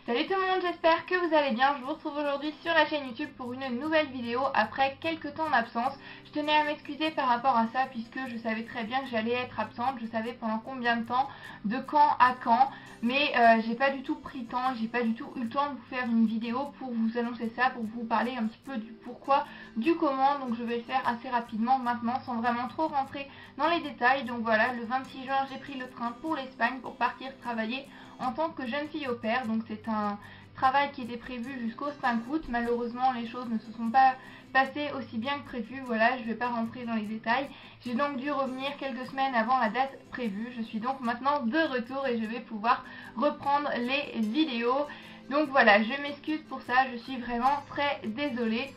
Salut tout le monde, j'espère que vous allez bien. Je vous retrouve aujourd'hui sur la chaîne YouTube pour une nouvelle vidéo après quelques temps d'absence. Je tenais à m'excuser par rapport à ça puisque je savais très bien que j'allais être absente. Je savais pendant combien de temps, de quand à quand, mais j'ai pas du tout pris le temps, j'ai pas du tout eu le temps de vous faire une vidéo pour vous annoncer ça, pour vous parler un petit peu du pourquoi, du comment. Donc je vais le faire assez rapidement maintenant sans vraiment trop rentrer dans les détails. Donc voilà, le 26 juin j'ai pris le train pour l'Espagne pour partir travailler en tant que jeune fille au pair. Donc c'est un travail qui était prévu jusqu'au 5 août. Malheureusement les choses ne se sont pas passées aussi bien que prévu. Voilà, je ne vais pas rentrer dans les détails. J'ai donc dû revenir quelques semaines avant la date prévue. Je suis donc maintenant de retour et je vais pouvoir reprendre les vidéos. Donc voilà, je m'excuse pour ça, je suis vraiment très désolée.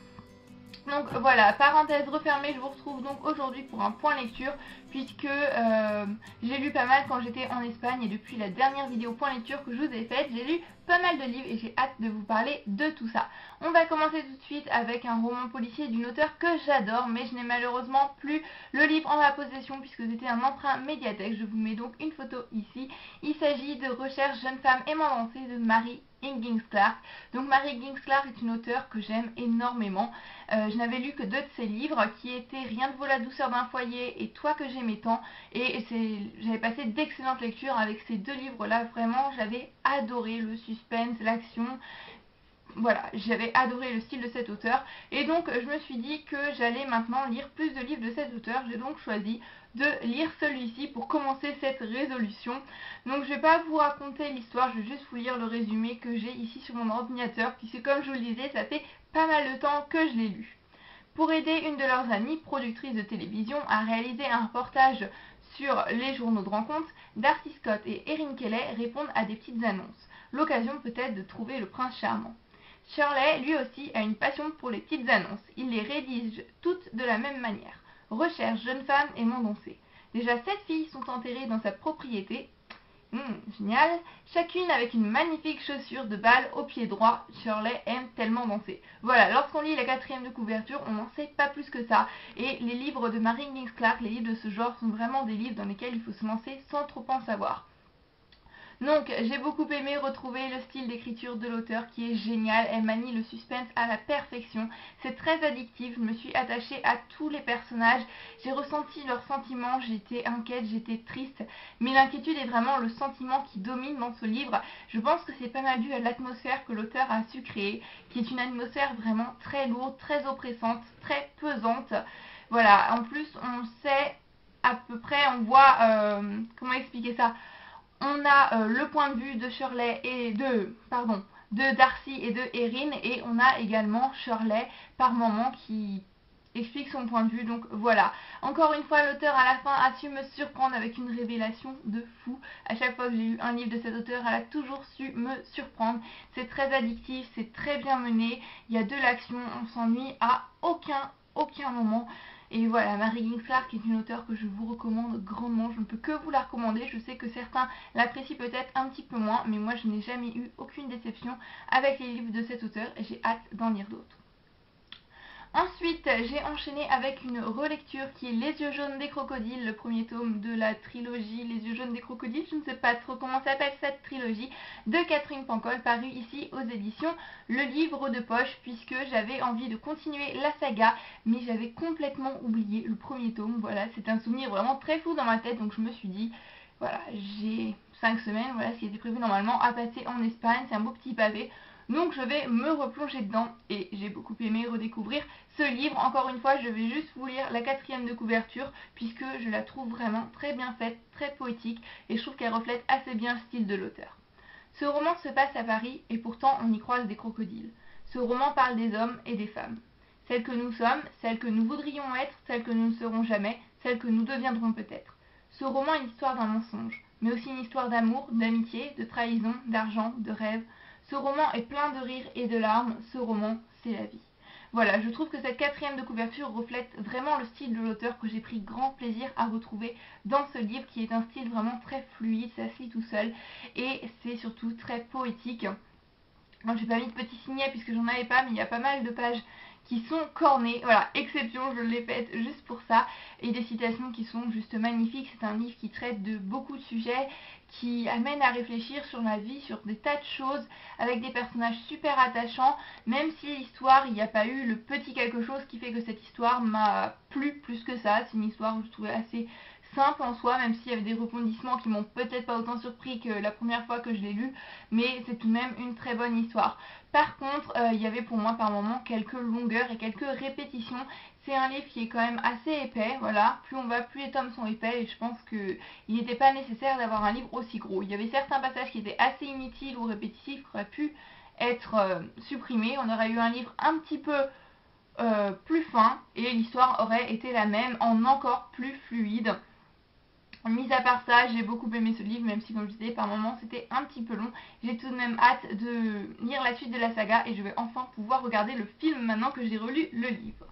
Donc voilà, parenthèse refermée, je vous retrouve donc aujourd'hui pour un point lecture puisque j'ai lu pas mal quand j'étais en Espagne et depuis la dernière vidéo point lecture que je vous ai faite, j'ai lu pas mal de livres et j'ai hâte de vous parler de tout ça. On va commencer tout de suite avec un roman policier d'une auteure que j'adore, mais je n'ai malheureusement plus le livre en ma possession puisque c'était un emprunt médiathèque. Je vous mets donc une photo ici. Il s'agit de Recherche jeune femme émancipée de Mary Higgins Clark. Donc Mary Higgins Clark est une auteure que j'aime énormément. Je n'avais lu que 2 de ses livres qui étaient Rien ne vaut la douceur d'un foyer et Toi que j'aimais tant, et j'avais passé d'excellentes lectures avec ces 2 livres là. Vraiment j'avais adoré le suspense, l'action. Voilà, j'avais adoré le style de cet auteur et donc je me suis dit que j'allais maintenant lire plus de livres de cet auteur. J'ai donc choisi de lire celui-ci pour commencer cette résolution. Donc je vais pas vous raconter l'histoire, je vais juste vous lire le résumé que j'ai ici sur mon ordinateur puisque comme je vous le disais, ça fait pas mal de temps que je l'ai lu. Pour aider une de leurs amies, productrice de télévision, à réaliser un reportage sur les journaux de rencontre, Darcy Scott et Erin Kelly répondent à des petites annonces. L'occasion peut-être de trouver le prince charmant. Shirley, lui aussi, a une passion pour les petites annonces. Il les rédige toutes de la même manière. Recherche jeune femme et Mondoncé. Déjà 7 filles sont enterrées dans sa propriété. Génial. Chacune avec une magnifique chaussure de bal au pied droit. Shirley aime tellement danser. Voilà, lorsqu'on lit la 4e de couverture, on n'en sait pas plus que ça. Et les livres de Mary Higgins Clark, les livres de ce genre, sont vraiment des livres dans lesquels il faut se lancer sans trop en savoir. Donc j'ai beaucoup aimé retrouver le style d'écriture de l'auteur qui est génial. Elle manie le suspense à la perfection. C'est très addictif, je me suis attachée à tous les personnages. J'ai ressenti leurs sentiments, j'étais inquiète, j'étais triste. Mais l'inquiétude est vraiment le sentiment qui domine dans ce livre. Je pense que c'est pas mal dû à l'atmosphère que l'auteur a su créer, qui est une atmosphère vraiment très lourde, très oppressante, très pesante. Voilà, en plus on sait à peu près, on voit, comment expliquer ça, on a le point de vue de Shirley et de Darcy et de Erin, et on a également Shirley par moment qui explique son point de vue. Donc voilà, encore une fois l'auteur à la fin a su me surprendre avec une révélation de fou. À chaque fois que j'ai lu un livre de cet auteur, elle a toujours su me surprendre. C'est très addictif, c'est très bien mené, il y a de l'action, on s'ennuie à aucun moment. Et voilà, Mary Higgins Clark est une auteure que je vous recommande grandement. Je ne peux que vous la recommander. Je sais que certains l'apprécient peut-être un petit peu moins, mais moi je n'ai jamais eu aucune déception avec les livres de cet auteur et j'ai hâte d'en lire d'autres. Ensuite, j'ai enchaîné avec une relecture qui est Les yeux jaunes des crocodiles, le premier tome de la trilogie Les yeux jaunes des crocodiles, je ne sais pas trop comment s'appelle cette trilogie, de Catherine Pancol, paru ici aux éditions Le Livre de Poche, puisque j'avais envie de continuer la saga, mais j'avais complètement oublié le premier tome. Voilà, c'est un souvenir vraiment très flou dans ma tête, donc je me suis dit, voilà, j'ai 5 semaines, voilà ce qui était prévu normalement à passer en Espagne, c'est un beau petit pavé. Donc je vais me replonger dedans et j'ai beaucoup aimé redécouvrir ce livre. Encore une fois, je vais juste vous lire la 4e de couverture puisque je la trouve vraiment très bien faite, très poétique et je trouve qu'elle reflète assez bien le style de l'auteur. Ce roman se passe à Paris et pourtant on y croise des crocodiles. Ce roman parle des hommes et des femmes. Celles que nous sommes, celles que nous voudrions être, celles que nous ne serons jamais, celles que nous deviendrons peut-être. Ce roman est l'histoire d'un mensonge, mais aussi une histoire d'amour, d'amitié, de trahison, d'argent, de rêve. Ce roman est plein de rires et de larmes, ce roman, c'est la vie. Voilà, je trouve que cette 4e de couverture reflète vraiment le style de l'auteur que j'ai pris grand plaisir à retrouver dans ce livre qui est un style vraiment très fluide, ça se lit tout seul et c'est surtout très poétique. Moi j'ai pas mis de petit signet puisque j'en avais pas, mais il y a pas mal de pages qui sont cornées, voilà, exception, je l'ai faite juste pour ça, et des citations qui sont juste magnifiques. C'est un livre qui traite de beaucoup de sujets, qui amène à réfléchir sur la vie, sur des tas de choses, avec des personnages super attachants, même si l'histoire, il n'y a pas eu le petit quelque chose qui fait que cette histoire m'a plu plus que ça. C'est une histoire que je trouvais assez simple en soi, même s'il y avait des rebondissements qui m'ont peut-être pas autant surpris que la première fois que je l'ai lu, mais c'est tout de même une très bonne histoire. Par contre, il y avait pour moi par moments quelques longueurs et quelques répétitions. C'est un livre qui est quand même assez épais, voilà, plus on va, plus les tomes sont épais, et je pense qu'il n'était pas nécessaire d'avoir un livre aussi gros. Il y avait certains passages qui étaient assez inutiles ou répétitifs qui auraient pu être supprimés. On aurait eu un livre un petit peu plus fin, et l'histoire aurait été la même, en encore plus fluide. Mis à part ça, j'ai beaucoup aimé ce livre, même si comme je disais, par moments c'était un petit peu long. J'ai tout de même hâte de lire la suite de la saga et je vais enfin pouvoir regarder le film maintenant que j'ai relu le livre.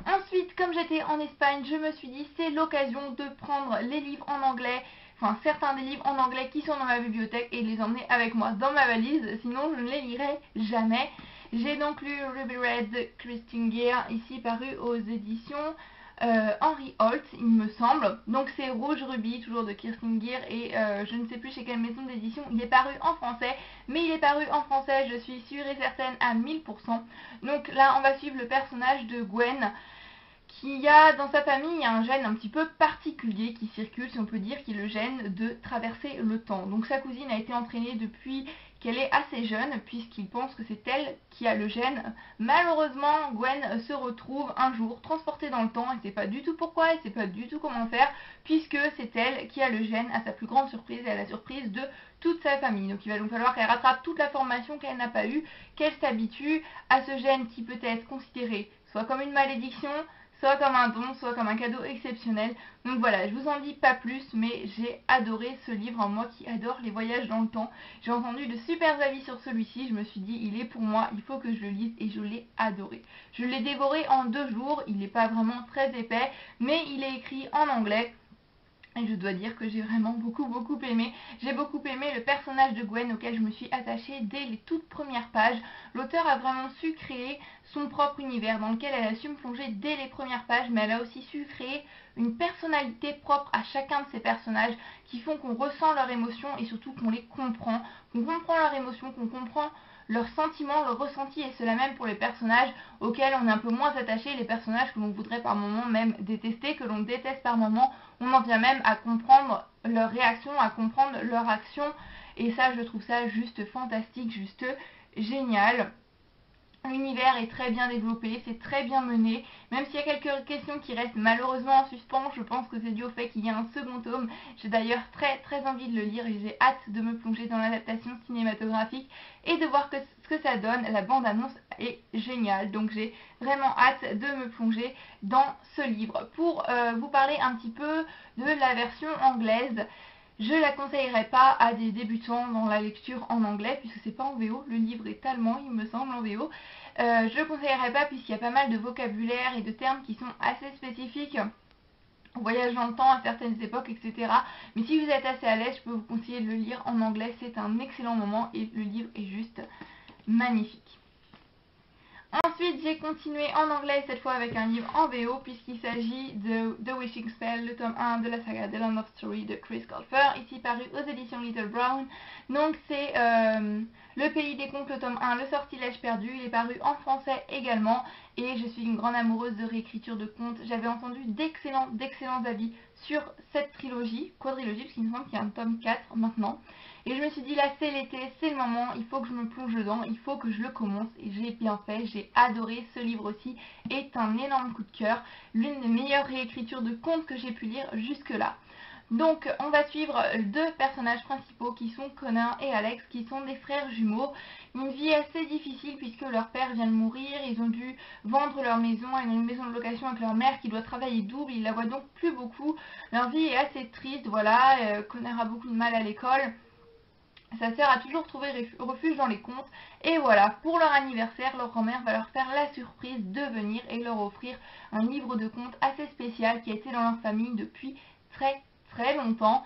Ensuite, comme j'étais en Espagne, je me suis dit c'est l'occasion de prendre les livres en anglais, enfin certains des livres en anglais qui sont dans ma bibliothèque et de les emmener avec moi dans ma valise, sinon je ne les lirai jamais. J'ai donc lu Ruby Red de Christine Gear, ici paru aux éditions Henry Holt, il me semble. Donc c'est Rouge Ruby, toujours de Kirsten Gear, et je ne sais plus chez quelle maison d'édition il est paru en français, mais il est paru en français, je suis sûre et certaine à 1000%. Donc là on va suivre le personnage de Gwen, qui a dans sa famille un gène un petit peu particulier qui circule, si on peut dire, qui est le gène de traverser le temps. Donc sa cousine a été entraînée depuis qu'elle est assez jeune, puisqu'il pense que c'est elle qui a le gène. Malheureusement, Gwen se retrouve un jour transportée dans le temps, elle ne sait pas du tout pourquoi, elle ne sait pas du tout comment faire, puisque c'est elle qui a le gène, à sa plus grande surprise et à la surprise de toute sa famille. Donc il va donc falloir qu'elle rattrape toute la formation qu'elle n'a pas eue, qu'elle s'habitue à ce gène qui peut être considéré soit comme une malédiction, soit comme un don, soit comme un cadeau exceptionnel. Donc voilà, je vous en dis pas plus, mais j'ai adoré ce livre, moi qui adore les voyages dans le temps. J'ai entendu de super avis sur celui-ci, je me suis dit il est pour moi, il faut que je le lise, et je l'ai adoré. Je l'ai dévoré en 2 jours, il n'est pas vraiment très épais, mais il est écrit en anglais. Et je dois dire que j'ai vraiment beaucoup aimé. J'ai beaucoup aimé le personnage de Gwen auquel je me suis attachée dès les toutes premières pages. L'auteur a vraiment su créer son propre univers dans lequel elle a su me plonger dès les premières pages, mais elle a aussi su créer une personnalité propre à chacun de ces personnages qui font qu'on ressent leurs émotions et surtout qu'on les comprend. Qu'on comprend leurs émotions, qu'on comprend leurs sentiments, leurs ressentis, et cela même pour les personnages auxquels on est un peu moins attaché, les personnages que l'on voudrait par moments même détester, que l'on déteste par moments. On en vient même à comprendre leurs réactions, à comprendre leurs actions, et ça je trouve ça juste fantastique, juste génial. L'univers est très bien développé, c'est très bien mené, même s'il y a quelques questions qui restent malheureusement en suspens, je pense que c'est dû au fait qu'il y a un second tome. J'ai d'ailleurs très envie de le lire et j'ai hâte de me plonger dans l'adaptation cinématographique et de voir ce que ça donne. La bande-annonce est géniale, donc j'ai vraiment hâte de me plonger dans ce livre. Pour vous parler un petit peu de la version anglaise, je la conseillerais pas à des débutants dans la lecture en anglais, puisque c'est pas en VO, le livre est allemand il me semble en VO. Je le conseillerais pas puisqu'il y a pas mal de vocabulaire et de termes qui sont assez spécifiques au voyage dans le temps à certaines époques, etc. Mais si vous êtes assez à l'aise, je peux vous conseiller de le lire en anglais, c'est un excellent moment et le livre est juste magnifique. Ensuite, j'ai continué en anglais, cette fois avec un livre en VO, puisqu'il s'agit de The Wishing Spell, le tome 1 de la saga The Land of Story de Chris Colfer, ici paru aux éditions Little Brown. Donc c'est Le Pays des Contes, le tome 1, Le Sortilège perdu. Il est paru en français également, et je suis une grande amoureuse de réécriture de contes. J'avais entendu d'excellents avis sur cette quadrilogie, parce qu'il me semble qu'il y a un tome 4 maintenant. Et je me suis dit là c'est l'été, c'est le moment, il faut que je me plonge dedans, il faut que je le commence, et j'ai bien fait, j'ai adoré. Ce livre aussi est un énorme coup de cœur, l'une des meilleures réécritures de contes que j'ai pu lire jusque là. Donc on va suivre 2 personnages principaux qui sont Connor et Alex, qui sont des frères jumeaux. Une vie assez difficile puisque leur père vient de mourir, ils ont dû vendre leur maison, ils ont une maison de location avec leur mère qui doit travailler double, ils la voient donc plus beaucoup. Leur vie est assez triste, voilà, Connor a beaucoup de mal à l'école. Sa sœur a toujours trouvé refuge dans les contes, et voilà, pour leur anniversaire, leur grand-mère va leur faire la surprise de venir et leur offrir un livre de contes assez spécial qui a été dans leur famille depuis très longtemps.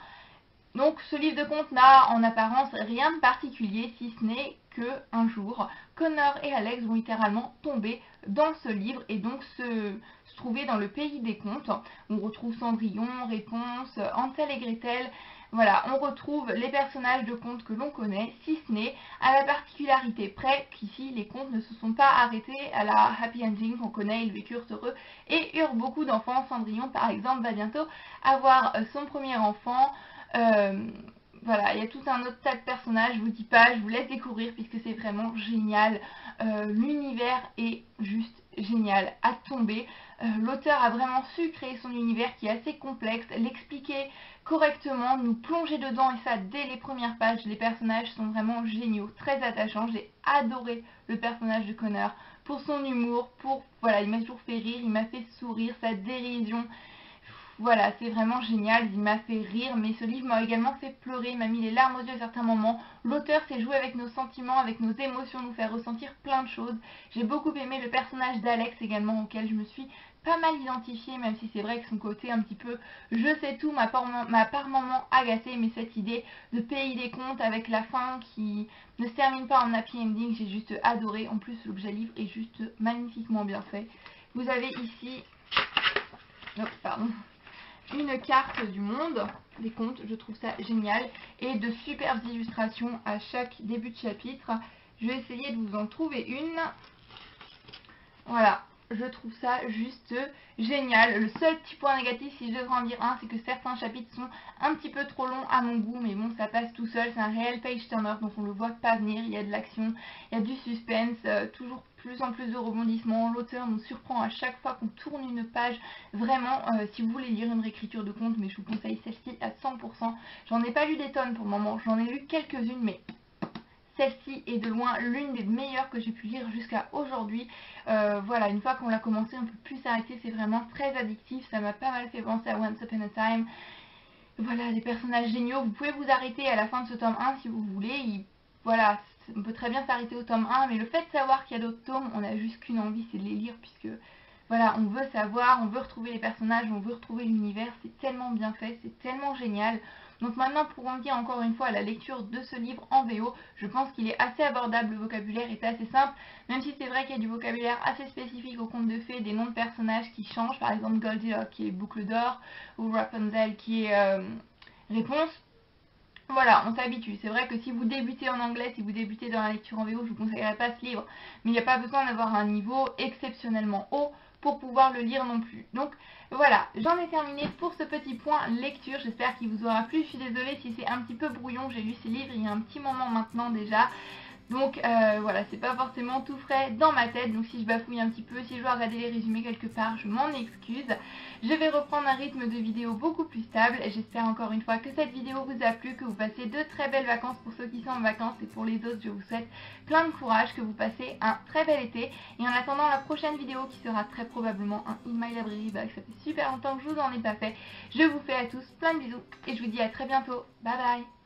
Donc ce livre de contes n'a en apparence rien de particulier, si ce n'est que un jour, Connor et Alex vont littéralement tomber dans ce livre et donc se trouver dans le pays des contes. On retrouve Cendrillon, Réponse, Hansel et Gretel. Voilà, on retrouve les personnages de contes que l'on connaît, si ce n'est à la particularité près qu'ici les contes ne se sont pas arrêtés à la happy ending qu'on connaît, ils vécurent heureux et eurent beaucoup d'enfants. Cendrillon par exemple va bientôt avoir son premier enfant. Voilà, il y a tout un autre tas de personnages, je vous dis pas, je vous laisse découvrir puisque c'est vraiment génial. L'univers est juste génial, à tomber. L'auteur a vraiment su créer son univers qui est assez complexe, l'expliquer correctement, nous plonger dedans et ça dès les premières pages. Les personnages sont vraiment géniaux, très attachants. J'ai adoré le personnage de Connor pour son humour, voilà, il m'a toujours fait rire, il m'a fait sourire, sa dérision. Voilà, c'est vraiment génial, il m'a fait rire, mais ce livre m'a également fait pleurer, il m'a mis les larmes aux yeux à certains moments. L'auteur s'est joué avec nos sentiments, avec nos émotions, nous faire ressentir plein de choses. J'ai beaucoup aimé le personnage d'Alex également, auquel je me suis pas mal identifiée, même si c'est vrai que son côté un petit peu je sais tout m'a par moments agacé, mais cette idée de pays des contes avec la fin qui ne se termine pas en happy ending, j'ai juste adoré. En plus, l'objet livre est juste magnifiquement bien fait. Vous avez ici... Oh, pardon. Une carte du monde des contes, je trouve ça génial, et de superbes illustrations à chaque début de chapitre. Je vais essayer de vous en trouver une. Voilà, je trouve ça juste génial. Le seul petit point négatif, si je devrais en dire un, c'est que certains chapitres sont un petit peu trop longs à mon goût, mais bon, ça passe tout seul. C'est un réel page turner, donc on le voit pas venir. Il y a de l'action, il y a du suspense, toujours plus en plus de rebondissements. L'auteur nous surprend à chaque fois qu'on tourne une page. Vraiment, si vous voulez lire une réécriture de conte, mais je vous conseille celle-ci à 100%. J'en ai pas lu des tonnes pour le moment, j'en ai lu quelques-unes, mais celle-ci est de loin l'une des meilleures que j'ai pu lire jusqu'à aujourd'hui. Voilà, une fois qu'on l'a commencé, on ne peut plus s'arrêter, c'est vraiment très addictif. Ça m'a pas mal fait penser à Once Upon a Time. Voilà, des personnages géniaux. Vous pouvez vous arrêter à la fin de ce tome 1 si vous voulez. Voilà, on peut très bien s'arrêter au tome 1, mais le fait de savoir qu'il y a d'autres tomes, on n'a juste qu'une envie, c'est de les lire, puisque voilà, on veut savoir, on veut retrouver les personnages, on veut retrouver l'univers. C'est tellement bien fait, c'est tellement génial. Donc maintenant, pour en venir encore une fois à la lecture de ce livre en VO, je pense qu'il est assez abordable, le vocabulaire est assez simple, même si c'est vrai qu'il y a du vocabulaire assez spécifique au conte de fées, des noms de personnages qui changent, par exemple Goldilocks qui est boucle d'or, ou Rapunzel qui est réponse. Voilà, on s'habitue. C'est vrai que si vous débutez en anglais, si vous débutez dans la lecture en VO, je vous conseillerais pas ce livre, mais il n'y a pas besoin d'avoir un niveau exceptionnellement haut pour pouvoir le lire non plus. Donc voilà, j'en ai terminé pour ce petit point lecture. J'espère qu'il vous aura plu. Je suis désolée si c'est un petit peu brouillon. J'ai lu ces livres il y a un petit moment maintenant déjà. Donc voilà, c'est pas forcément tout frais dans ma tête, donc si je bafouille un petit peu, si je dois regarder les résumés quelque part, je m'en excuse. Je vais reprendre un rythme de vidéo beaucoup plus stable. J'espère encore une fois que cette vidéo vous a plu, que vous passez de très belles vacances pour ceux qui sont en vacances, et pour les autres, je vous souhaite plein de courage, que vous passez un très bel été. Et en attendant la prochaine vidéo qui sera très probablement un In My Library Bag, ça fait super longtemps que je vous en ai pas fait, je vous fais à tous plein de bisous et je vous dis à très bientôt. Bye bye.